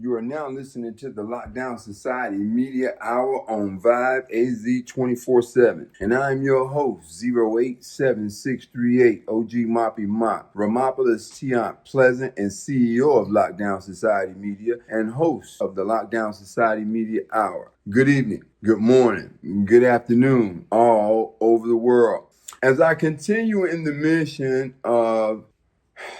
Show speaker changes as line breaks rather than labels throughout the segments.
You are now listening to the Lockdown Society Media Hour on Vibe AZ 24/7. And I'm your host, 087638 OG Moppy Mopp, Remopolis Pleasant, and CEO of Lockdown Society Media and host of the Lockdown Society Media Hour. Good evening, good morning, good afternoon, all over the world. As I continue in the mission of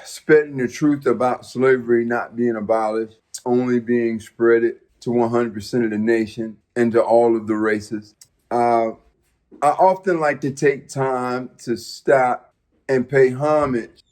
spreading the truth about slavery not being abolished, only being spreaded to 100% of the nation and to all of the races. I often like to take time to stop and pay homage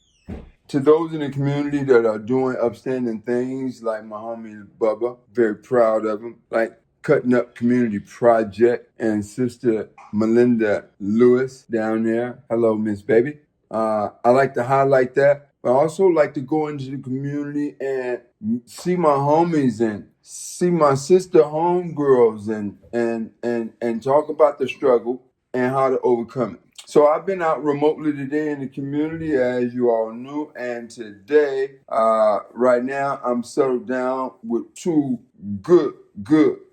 to those in the community that are doing upstanding things, like my homie Bubba, very proud of him, like Cutting Up Community Project and Sister Melinda Lewis down there. Hello, Miss Baby. I like to highlight that. But I also like to go into the community and see my homies and see my sister homegirls and talk about the struggle and how to overcome it. So I've been out remotely today in the community, as you all knew, and today, right now, I'm settled down with two good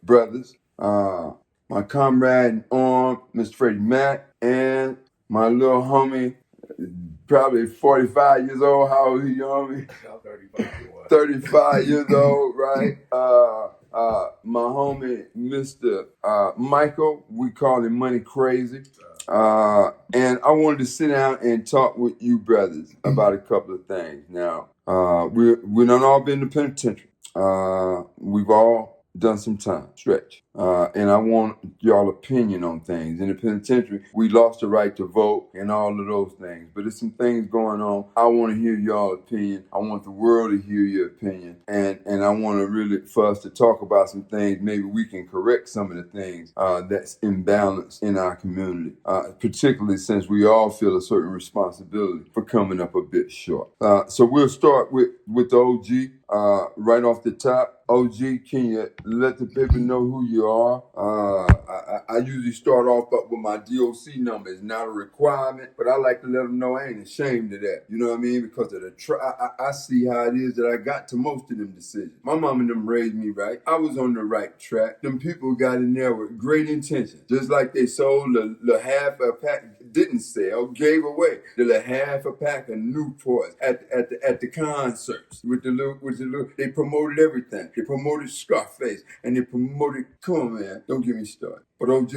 brothers. My comrade in arms, Mr. Freddy Mack, and my little homie, probably 45 years old. How old are you, homie? I'm 35. 35 years old, right? My homie, Mr. Michael, we call him Money Crazy. And I wanted to sit down and talk with you brothers about a couple of things. Now, we done all been to penitentiary. We've all done some time, stretch. And I want y'all opinion on things. In the penitentiary, we lost the right to vote and all of those things. But there's some things going on. I want to hear y'all opinion. I want the world to hear your opinion. And I want to really, for us to talk about some things, maybe we can correct some of the things that's imbalanced in our community, particularly since we all feel a certain responsibility for coming up a bit short. So we'll start with the OG. Right off the top, OG, can you let the people know who you are? I usually start off up with my DOC number. It's not a requirement, but I like to let them know I ain't ashamed of that. You know what I mean? Because of I see how it is that I got to most of them decisions. My mom and them raised me right. I was on the right track. Them people got in there with great intention. Just like they sold the half a pack, didn't sell, gave away the half a pack of Newports at the concerts with the little. They promoted everything. They promoted Scarface and they promoted. Come on, man, don't get me started. But OG,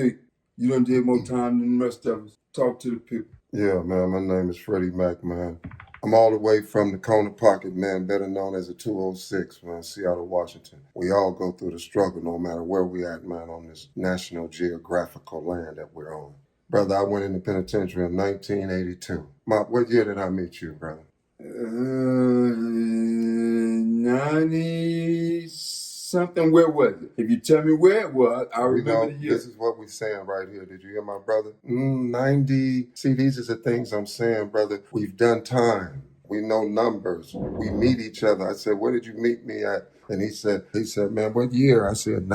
you done did more time than the rest of us. Talk to the people.
Yeah, man, my name is Freddy Mack, man. I'm all the way from the corner pocket, man, better known as the 206, man, Seattle, Washington. We all go through the struggle no matter where we at, man, on this national geographical land that we're on. Brother, I went in the penitentiary in 1982. Mop, what year did I meet you, brother?
90 something. Where was it? If you tell me where it was, I remember the year.
This is what we're saying right here. Did you hear my brother? 90. See, these are the things I'm saying, brother. We've done time. We know numbers. We meet each other. I said, where did you meet me at? And he said, man, what year?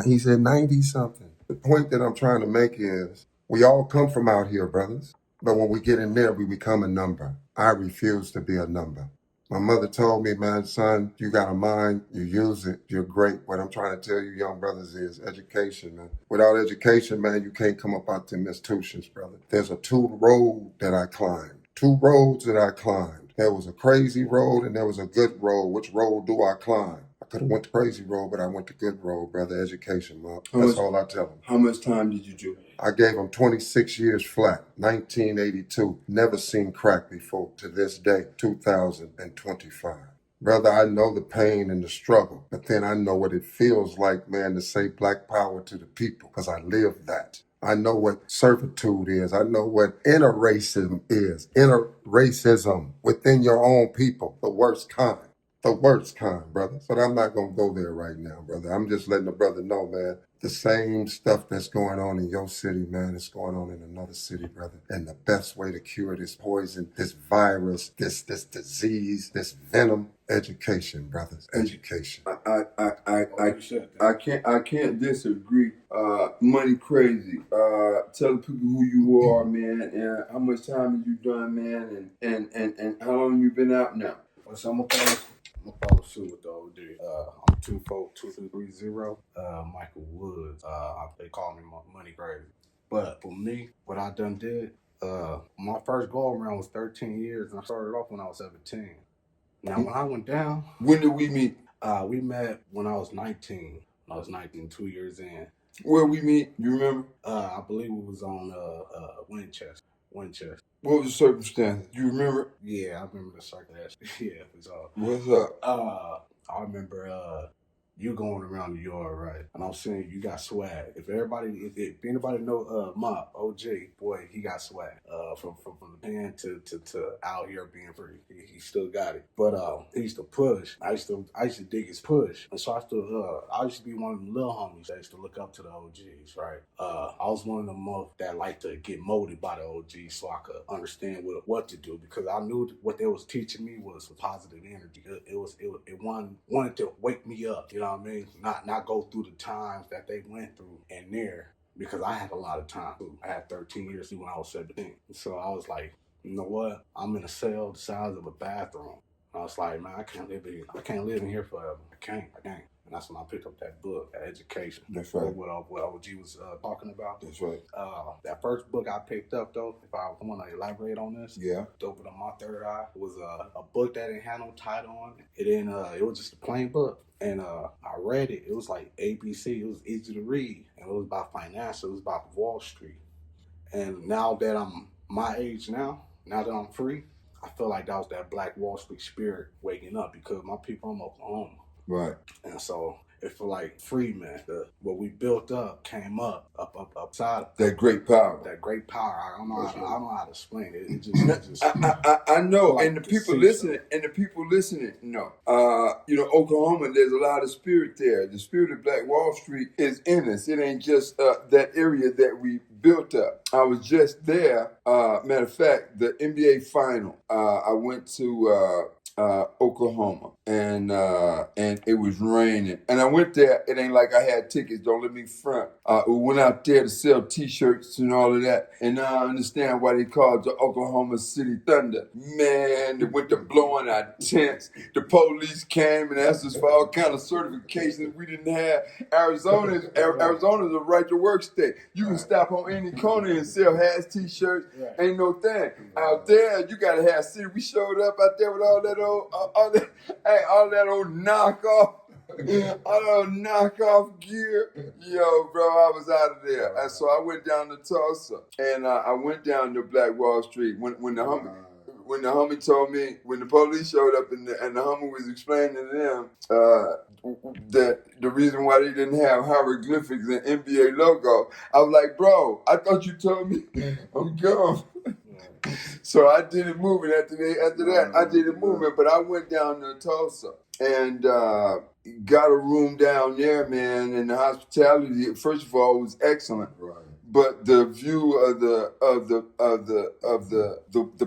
He said 90 something. The point that I'm trying to make is we all come from out here, brothers. But when we get in there, we become a number. I refuse to be a number. My mother told me, man, son, you got a mind, you use it, you're great. What I'm trying to tell you, young brothers, is education, man. Without education, man, you can't come up out them institutions, brother. There's a two roads that I climbed. There was a crazy road and there was a good road. Which road do I climb? I could have went the crazy road, but I went the good road, brother. Education, man. That's all I tell them.
How much time did you do?
I gave him 26 years flat, 1982. Never seen crack before, to this day, 2025. Brother, I know the pain and the struggle, but then I know what it feels like, man, to say black power to the people, because I lived that. I know what servitude is. I know what interracism is. Interracism within your own people, the worst kind. The worst kind, brother. But I'm not going to go there right now, brother. I'm just letting the brother know, man, the same stuff that's going on in your city, man, is going on in another city, brother. And the best way to cure this poison, this virus, this disease, this venom, education, brothers. Education.
I can't disagree. Money Crazy. Tell the people who you are, man, and how much time have you done, man, and how long you been out now?
Well, so I'm gonna I'm gonna follow suit with the OG. I'm 24230. Michael Woods. They call me Money Crazy. But for me, what I done did, my first go around was 13 years, and I started off when I was 17. Now, when I went down,
When did we meet?
we met when I was 19. When I was 19, 2 years in.
Where we meet? You remember?
I believe it was on Winchester. Winchester.
What was the circumstance? You remember?
Yeah, I remember the circumstance. Yeah, it was
What's up?
I remember you going around New York, right? And I'm saying you got swag. If anybody know Mopp, OG, boy, he got swag. From the pen to out here being free. He still got it. But he used to push. I used to dig his push. And so I used to be one of the little homies that used to look up to the OGs, right? I was one of them that liked to get molded by the OGs so I could understand what to do, because I knew what they was teaching me was positive energy. It wanted to wake me up, you know what I mean? Not go through the times that they went through and there, because I had a lot of time. I had 13 years when I was 17. So I was like, you know what? I'm in a cell the size of a bathroom. And I was like, man, I can't live in here forever. I can't. And that's when I picked up that book, that education.
That's right.
What OG was talking about.
That's right.
That first book I picked up, though, if I want to elaborate on this,
Yeah.
to open up my third eye, was a book that didn't have no title on it. It was just a plain book. And I read it. It was like ABC. It was easy to read. And it was about finance. It was about Wall Street. And now that I'm my age now that I'm free, I feel like that was that Black Wall Street spirit waking up, because my people from Oklahoma.
Right.
And so it feel like free, man. What we built up came up outside.
That great power.
That great power. I don't know how to explain it.
I know,
like
and the people listening know. Oklahoma, there's a lot of spirit there. The spirit of Black Wall Street is in us. It ain't just that area that we built up. I was just there. Matter of fact, the NBA final. I went to Oklahoma, and it was raining, and I went there. It ain't like I had tickets, don't let me front. We went out there to sell t-shirts and all of that, and now I understand why they called it the Oklahoma City Thunder. Man, they went to blowing our tents. The police came and asked us for all kind of certifications we didn't have. Arizona's a right to work state. You can stop on any corner and sell hats, t-shirts. Ain't no thing. Out there, you gotta have city. We showed up out there with all that old knockoff. All that knockoff gear. Yo, bro, I was out of there. And so I went down to Tulsa, and I went down to Black Wall Street. When the homie told me, when the police showed up and the homie was explaining to them that the reason why they didn't have hieroglyphics and NBA logo, I was like, bro, I thought you told me I'm gone. So I did it moving after that. I did it moving, but I went down to Tulsa and got a room down there, man. And the hospitality, first of all, was excellent. Right. But the view of the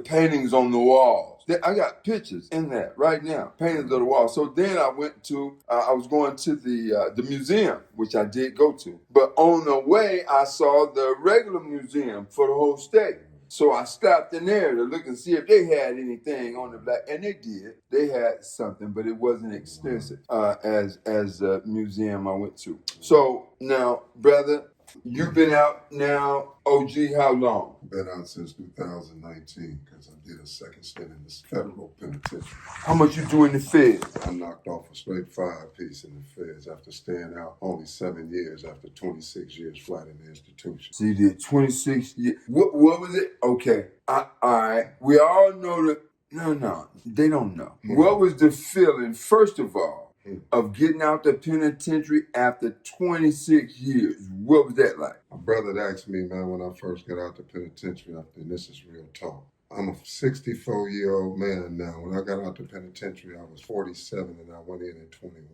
paintings on the walls, I got pictures in that right now, paintings of the wall. So then I went to, I was going to the museum, which I did go to. But on the way, I saw the regular museum for the whole state. So I stopped in there to look and see if they had anything on the black, and they did. They had something, but it wasn't extensive as a museum I went to. So now, brother, you've been out now, OG, how long?
Been out since 2019, because I did a second stint in the federal penitentiary.
How much you do in the feds?
I knocked off a straight 5-piece in the feds after staying out only 7 years after 26 years flat in the institution.
So you did 26 years. What was it? Okay. All right. We all know that. No, they don't know. Mm-hmm. What was the feeling, first of all, of getting out the penitentiary after 26 years? What was that like?
My brother asked me, man, when I first got out the penitentiary, and this is real talk. I'm a 64-year-old man now. When I got out the penitentiary, I was 47 and I went in at 21.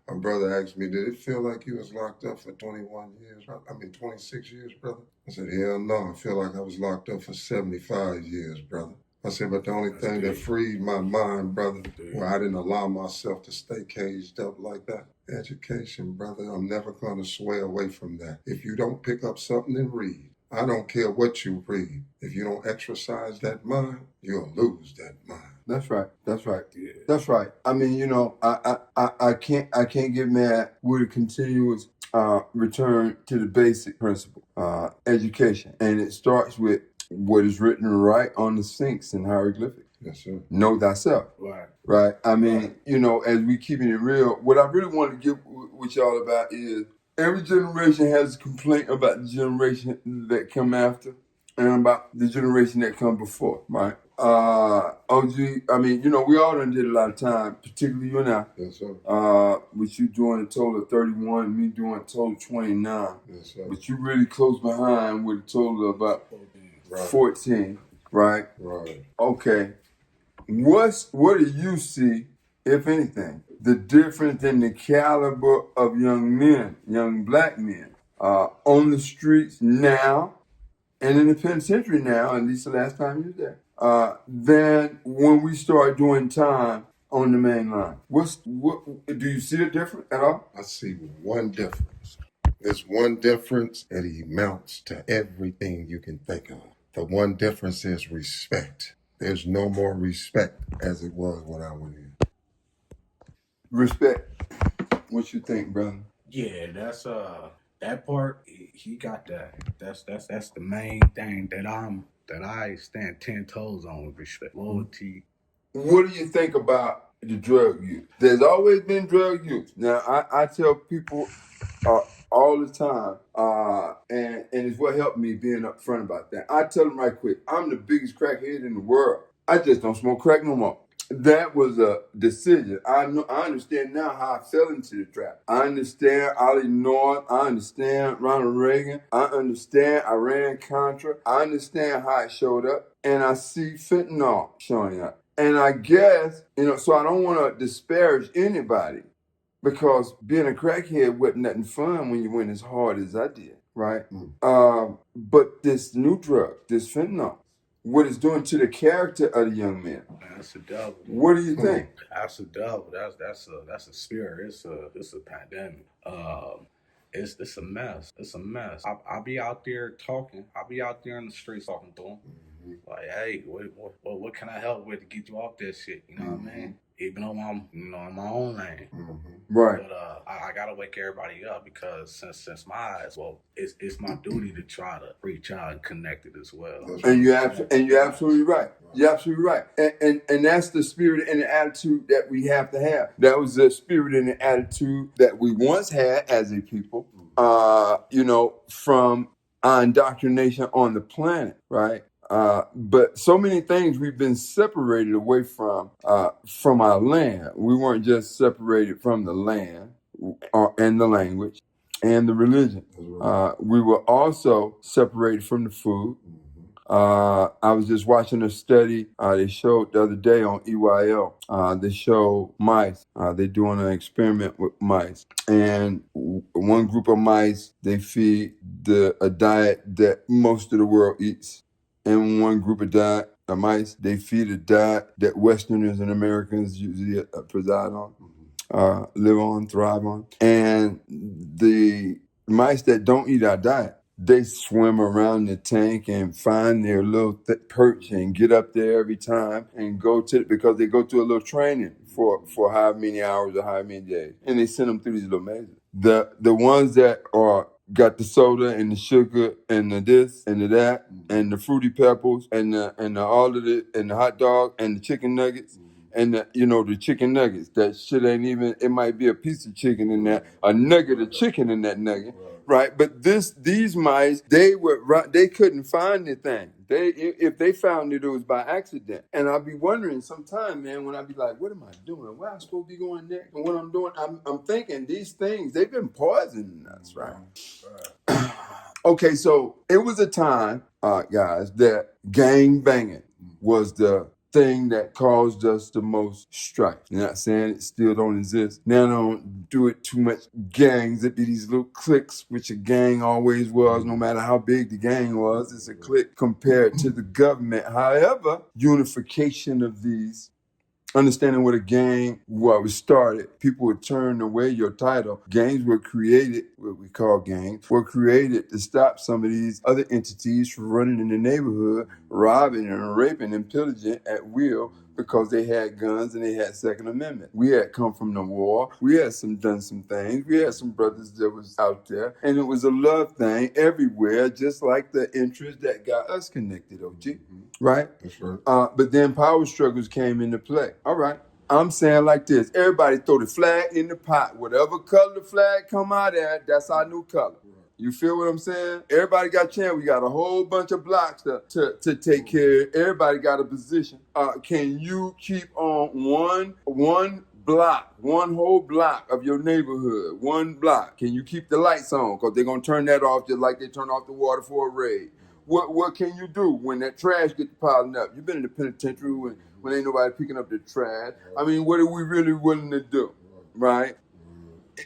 My brother asked me, did it feel like you was locked up for 26 years, brother? I said, hell no, I feel like I was locked up for 75 years, brother. I said, but the only thing that freed my mind, brother, where I didn't allow myself to stay caged up like that, education, brother. I'm never going to sway away from that. If you don't pick up something and read, I don't care what you read. If you don't exercise that mind, you'll lose that mind.
That's right. That's right.
Yeah.
That's right. I mean, you know, I can't get mad with a continuous return to the basic principle, education, and it starts with what is written right on the sphinx in hieroglyphics.
Yes, sir.
Know thyself.
Right.
Right. I mean,
Right.
you know, as we keeping it real, what I really want to get with y'all about is every generation has a complaint about the generation that come after and about the generation that come before, right? OG, I mean, you know, we all done did a lot of time, particularly you and I.
Yes, sir.
With you doing a total of 31, me doing a total of 29.
Yes, sir.
But you really close behind with a total of about
Right.
14, right?
Right.
Okay. What do you see, if anything, the difference in the caliber of young men, young black men, on the streets now and in the penitentiary now, at least the last time you were there, than when we start doing time on the main line? What do you see a difference at all?
I see one difference. There's one difference that amounts to everything you can think of. The one difference is respect. There's no more respect as it was when I went in.
Respect. What you think, brother?
Yeah, that's that part. He got that. That's the main thing that I stand 10 toes on with respect, loyalty.
What do you think about the drug use? There's always been drug use. Now, I tell people all the time, and it's what helped me being upfront about that. I tell them right quick, I'm the biggest crackhead in the world. I just don't smoke crack no more. That was a decision. I understand now how I fell into the trap. I understand Ali North. I understand Ronald Reagan. I understand Iran Contra. I understand how it showed up. And I see fentanyl showing up. And I guess, you know, so I don't want to disparage anybody because being a crackhead wasn't nothing fun when you went as hard as I did, right? But this new drug, this fentanyl, what it's doing to the character of the young man.
That's a devil.
What do you think?
That's a devil. That's a spirit. It's a pandemic. It's a mess. It's a mess. I'll be out there talking. I'll be out there in the streets talking to them. Like, hey, what can I help with to get you off this shit? You know what I mean? Even though I'm, you know, in my own lane.
Right.
But I gotta wake everybody up because since my eyes, well, it's my duty to try to reach out and connect it as well.
And you're absolutely right. You're absolutely right. And that's the spirit and the attitude that we have to have. That was the spirit and the attitude that we once had as a people, you know, from our indoctrination on the planet, right? But so many things we've been separated away from our land. We weren't just separated from the land and the language and the religion. We were also separated from the food. I was just watching a study they showed the other day on EYL. They show mice. They're doing an experiment with mice. And one group of mice, they feed a diet that most of the world eats. And one group of mice, they feed a diet that Westerners and Americans usually preside on, live on, thrive on. And the mice that don't eat our diet, they swim around the tank and find their little perch and get up there every time and because they go to a little training for how many hours or how many days. And they send them through these little mazes. The ones that got the soda and the sugar and the this and the that and the fruity pebbles and the all of it and the hot dog and the chicken nuggets and the chicken nuggets. That shit ain't even. It might be a piece of chicken in that, a nugget of chicken in that nugget, right? But these mice, they couldn't find the thing. If they found it, it was by accident. And I'll be wondering sometime, man, when I be like, what am I doing? Where I'm supposed to be going next? And what I'm doing, I'm thinking these things, they've been poisoning us, right? Okay, so it was a time, guys, that gang banging was the thing that caused us the most strife. I'm not saying it still don't exist. Now don't do it too much gangs. It be these little cliques, which a gang always was, no matter how big the gang was. It's a clique compared to the government. However, unification of these, understanding what a gang was started, people would turn away your title. Gangs were created, what we call gangs, were created to stop some of these other entities from running in the neighborhood robbing and raping and pillaging at will because they had guns and they had Second Amendment. We had come from the war. We had done some things. We had some brothers that was out there, and it was a love thing everywhere, just like the interest that got us connected, OG. Right?
That's right.
But then power struggles came into play. All right. I'm saying like this. Everybody throw the flag in the pot. Whatever color the flag come out at, that's our new color. You feel what I'm saying? Everybody got a chance. We got a whole bunch of blocks to take care of. Everybody got a position. Can you keep on one block, one whole block of your neighborhood, one block? Can you keep the lights on? Because they're going to turn that off just like they turn off the water for a raid. What can you do when that trash gets piling up? You've been in the penitentiary when ain't nobody picking up the trash. I mean, what are we really willing to do? Right?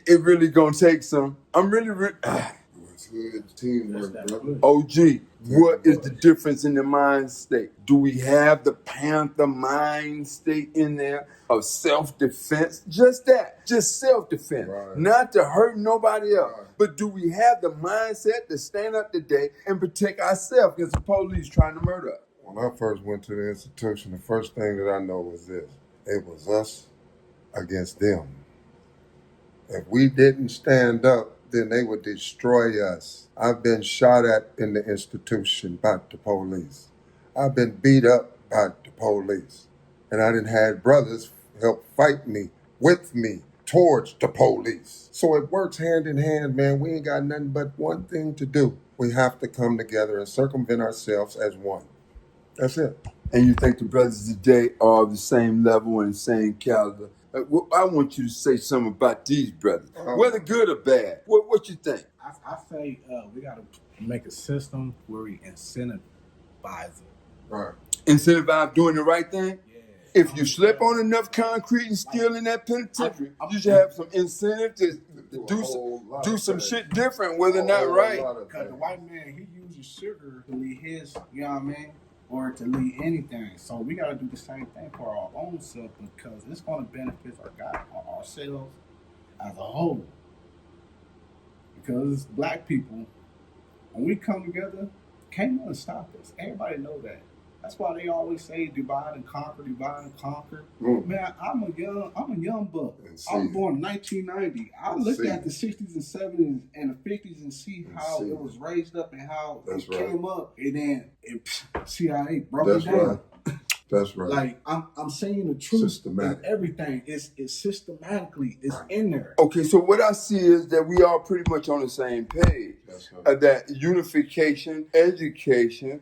It really going to take some. I'm really
Good teamwork, brother.
OG, what is the difference in the mind state? Do we have the Panther mind state in there of self-defense? Just that, just self-defense.
Right.
Not to hurt nobody else.
Right.
But do we have the mindset to stand up today and protect ourselves against the police trying to murder us?
When I first went to the institution, the first thing that I know was this. It was us against them. If we didn't stand up, then they would destroy us. I've been shot at in the institution by the police. I've been beat up by the police. And I didn't have brothers help fight me, with me, towards the police. So it works hand in hand, man. We ain't got nothing but one thing to do. We have to come together and circumvent ourselves as one. That's it.
And you think the brothers today are of the same level and same caliber? I want you to say something about these brothers, whether good or bad. What you think?
I say we got to make a system where we incentivize it.
Right.
Incentivize doing the right thing?
Yeah.
If you slip on enough concrete and steel in that penitentiary, you should have some incentive to do some shit different, whether or not right.
Because the white man, he uses sugar to lead his, you know what I mean? Or to lead anything. So we got to do the same thing for our own self because it's going to benefit ourselves as a whole. Because black people, when we come together, can't nothing stop us. Everybody know that. That's why they always say divide and conquer, divide and conquer. Man, I'm a young buck. I was born in 1990. I looked at the 60s and 70s and the 50s and see how it was raised up and how it came up, and then see how they broke it down.
Right. That's right.
Like I'm saying the truth in everything. It's systematically in there.
Okay, so what I see is that we are pretty much on the same page.
That's right.
That unification, education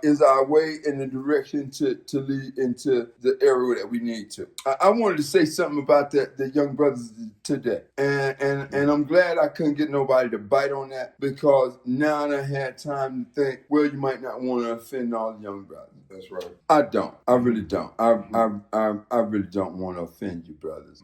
is our way in the direction to lead into the area that we need to. I wanted to say something about the young brothers today, and I'm glad I couldn't get nobody to bite on that because now I had time to think. Well, you might not want to offend all the young brothers.
That's right.
I don't. I really don't. I really don't want to offend you, brothers.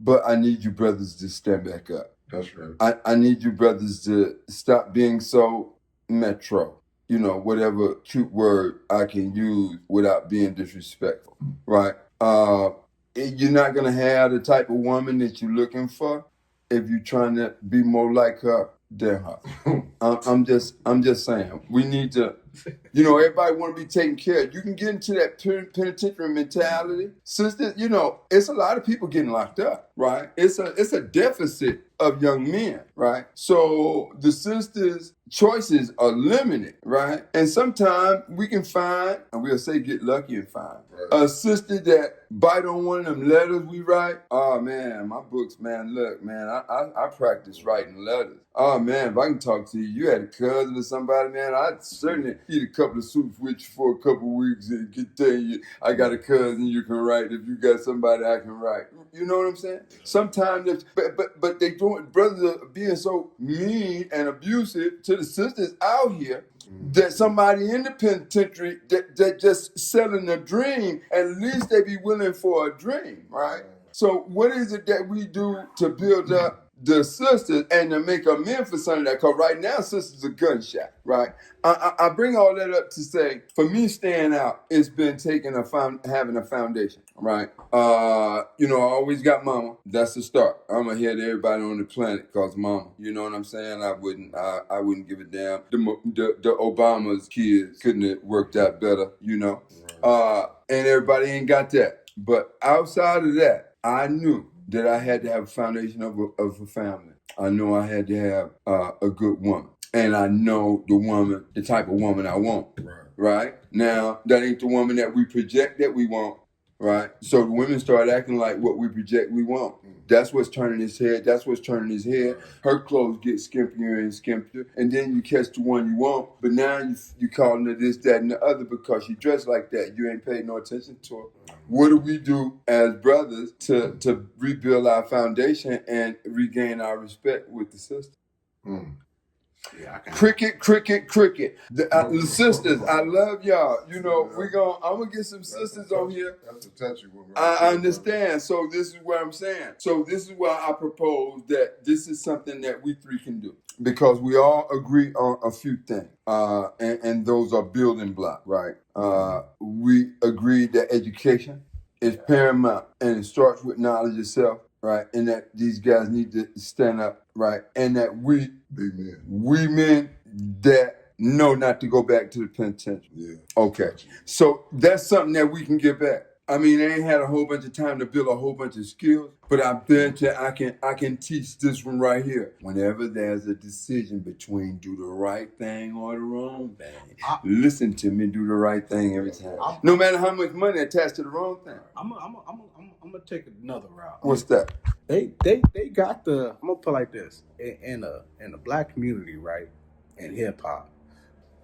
But I need you brothers to stand back up.
That's right.
I need you brothers to stop being so metro. You know, whatever cute word I can use without being disrespectful. Right? You're not gonna have the type of woman that you're looking for if you're trying to be more like her than her. I'm just saying. We need to. You know, everybody want to be taken care of. You can get into that penitentiary mentality. Sisters, you know, it's a lot of people getting locked up, right? It's a deficit of young men, right? So the sisters' choices are limited, right? And sometimes we can find, and we'll say get lucky and find, a sister that bite on one of them letters we write. Oh, man, my books, man, look, man, I practice writing letters. Oh, man, if I can talk to you, you had a cousin or somebody, man, I'd certainly eat a couple of soups with you for a couple of weeks and can tell you I got a cousin you can write if you got somebody I can write. You know what I'm saying? Sometimes, but they doing, brothers are being so mean and abusive to the sisters out here that somebody in the penitentiary that just selling a dream, at least they be willing for a dream, right? So what is it that we do to build up the sisters and to make amends for some of that, because right now sisters are gunshot, right? I bring all that up to say, for me staying out, it's been having a foundation, right? I always got mama. That's the start. I'm ahead of everybody on the planet because mama. You know what I'm saying? I wouldn't give a damn. The Obama's kids couldn't have worked out better, and everybody ain't got that. But outside of that, I knew that I had to have a foundation of a family. I know I had to have a good woman. And I know the type of woman I want. Right? Now, that ain't the woman that we project that we want. Right? So the women start acting like what we project we want. That's what's turning his head. That's what's turning his head. Her clothes get skimpier and skimpier. And then you catch the one you want. But now you calling her this, that, and the other because she dressed like that. You ain't paid no attention to her. What do we do as brothers to rebuild our foundation and regain our respect with the sisters?
Yeah,
Cricket. The sisters, I love y'all. I'm gonna get some sisters on here.
That's a touchy one.
I understand. So this is what I'm saying. So this is why I propose that this is something that we three can do. Because we all agree on a few things. And those are building blocks, right? We agree that education is paramount and it starts with knowledge itself, right? And that these guys need to stand up, right? And that we men that know not to go back to the penitentiary. Yeah. Okay. So that's something that we can get back. I mean, I ain't had a whole bunch of time to build a whole bunch of skills, but I can teach this one right here. Whenever there's a decision between do the right thing or the wrong thing, listen to me, do the right thing every time. No matter how much money attached to the wrong thing.
I'm gonna take another route.
What's that?
They got the. I'm gonna put it like this in the black community, right? In hip hop,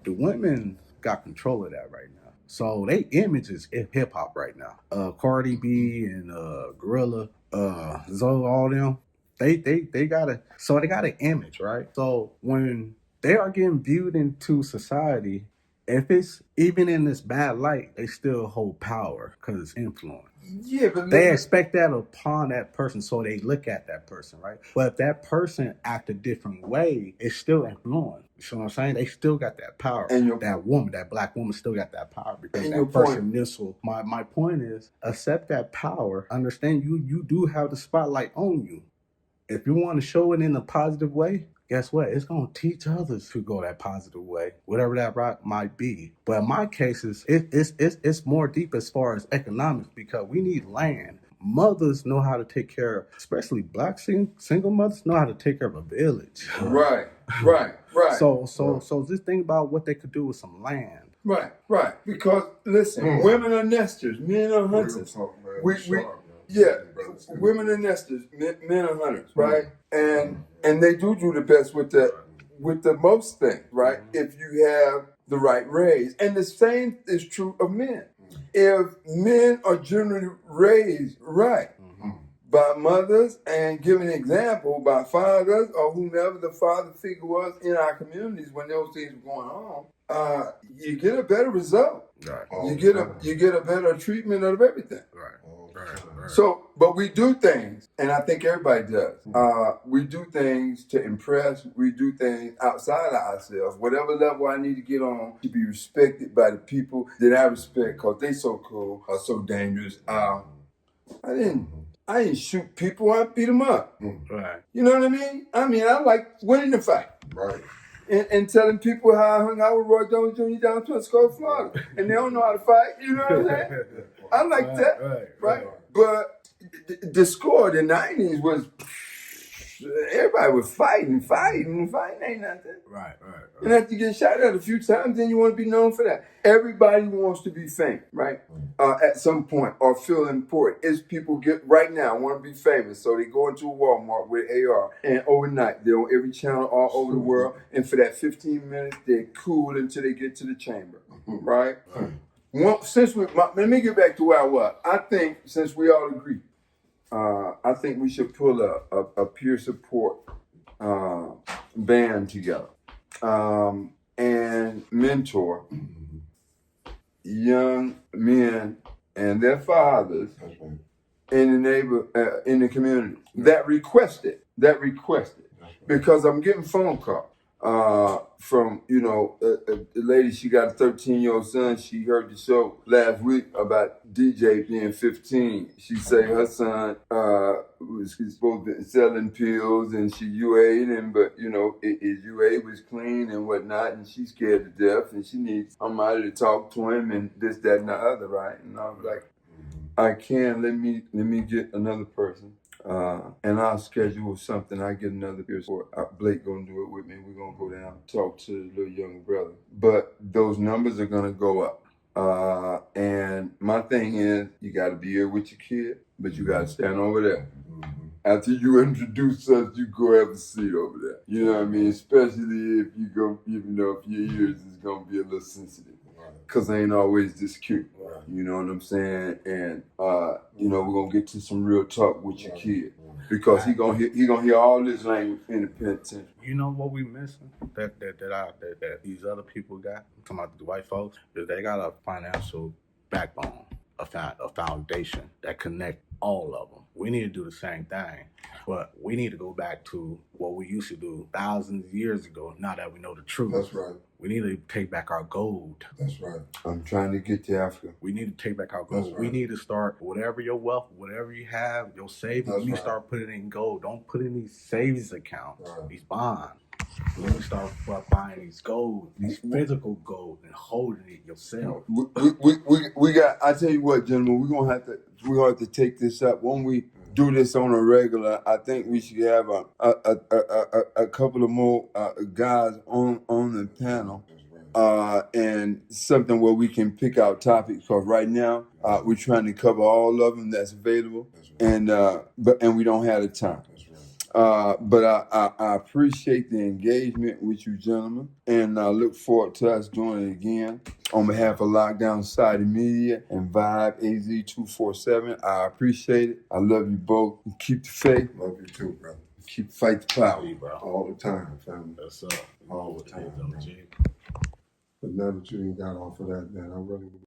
the women got control of that right now. So they image is hip hop right now. Cardi B and Gorilla, Zoe, all them. They got an image, right? So when they are getting viewed into society, if it's even in this bad light, they still hold power because it's influence.
Yeah, but
they expect that upon that person, so they look at that person, right? But if that person act a different way, it's still influence. You see what I'm saying? They still got that power. And that black woman still got that power because that person missile. My point is, accept that power. Understand you do have the spotlight on you. If you want to show it in a positive way, guess what? It's going to teach others to go that positive way, whatever that route might be. But in my cases, it's more deep as far as economics because we need land. Mothers know how to take care of, especially black single mothers know how to take care of a village.
Right.
So just think about what they could do with some land. Right.
Because listen, women are nesters, men are hunters. Women are nesters, men are hunters, right? And they do the best with the most things, right? If you have the right raise. And the same is true of men. If men are generally raised right by mothers and given an example by fathers or whomever the father figure was in our communities when those things were going on, you get a better result. Right. You get a better treatment of everything. Right. So, but we do things, and I think everybody does. We do things to impress. We do things outside of ourselves. Whatever level I need to get on to be respected by the people that I respect because they so cool or so dangerous. I didn't shoot people. I beat them up. Right. You know what I mean? I like winning the fight. Right. And telling people how I hung out with Roy Jones Jr. down to Scope, Florida. And they don't know how to fight. You know what I'm saying? I like that. Right. But the score in the 90s was everybody was fighting. Fighting ain't nothing. Right. And after you get shot at a few times, then you want to be known for that. Everybody wants to be famous, right? At some point or feel important. It's people right now want to be famous, so they go into a Walmart with AR, and overnight they're on every channel all over the world. And for that 15 minutes, they're cool until they get to the chamber, right? Well, let me get back to where I was. I think since we all agree, I think we should pull a peer support band together and mentor young men and their fathers in the community that request it. that requested, because I'm getting phone calls from, you know, a lady. She got a 13-year-old son. She heard the show last week about DJ being 15. She say her son was supposed to be selling pills, and she UA'd him, but you know, his UA was clean and whatnot, and she's scared to death, and she needs somebody to talk to him and this, that, and the other, right? And I was like, I can. Let me get another person. And I'll schedule something. I get another person. Blake gonna do it with me. We're gonna go down, talk to the little young brother. But those numbers are gonna go up. And my thing is, you gotta be here with your kid, but you gotta stand over there. After you introduce us, you go have a seat over there. You know what I mean? Especially if you go, you know, if your ears is gonna be a little sensitive. Cause I ain't always this cute. You know what I'm saying? And you know, we're gonna get to some real talk with your kid. Because he gonna hear all this language in the penitentiary.
You know what we missing? That these other people got, I'm talking about the white folks, is they got a financial backbone, a foundation that connect all of them. We need to do the same thing, but we need to go back to what we used to do thousands of years ago. Now that we know the truth,
That's right.
we need to take back our gold.
That's right.
I'm trying to get to Africa.
We need to take back our gold.
Right.
We need to start, whatever your wealth, whatever you have, your savings, you need to start putting it in gold. Don't put it in these savings accounts, these bonds. You need to start buying these gold, these physical gold, and holding it yourself.
We got. I tell you what, gentlemen, we're gonna have to take this up when we do this on a regular. I think we should have a couple of more guys on the panel. And something where we can pick out topics, because right now we're trying to cover all of them that's available, and we don't have the time. But I appreciate the engagement with you gentlemen, and I look forward to us doing it again. On behalf of Lockdown Society Media and Vibe AZ247, I appreciate it. I love you both. Keep the faith.
Love you too, brother.
Keep fight the power.
All the time, family.
That's up.
All the time. But now that you ain't got off of that, man, I really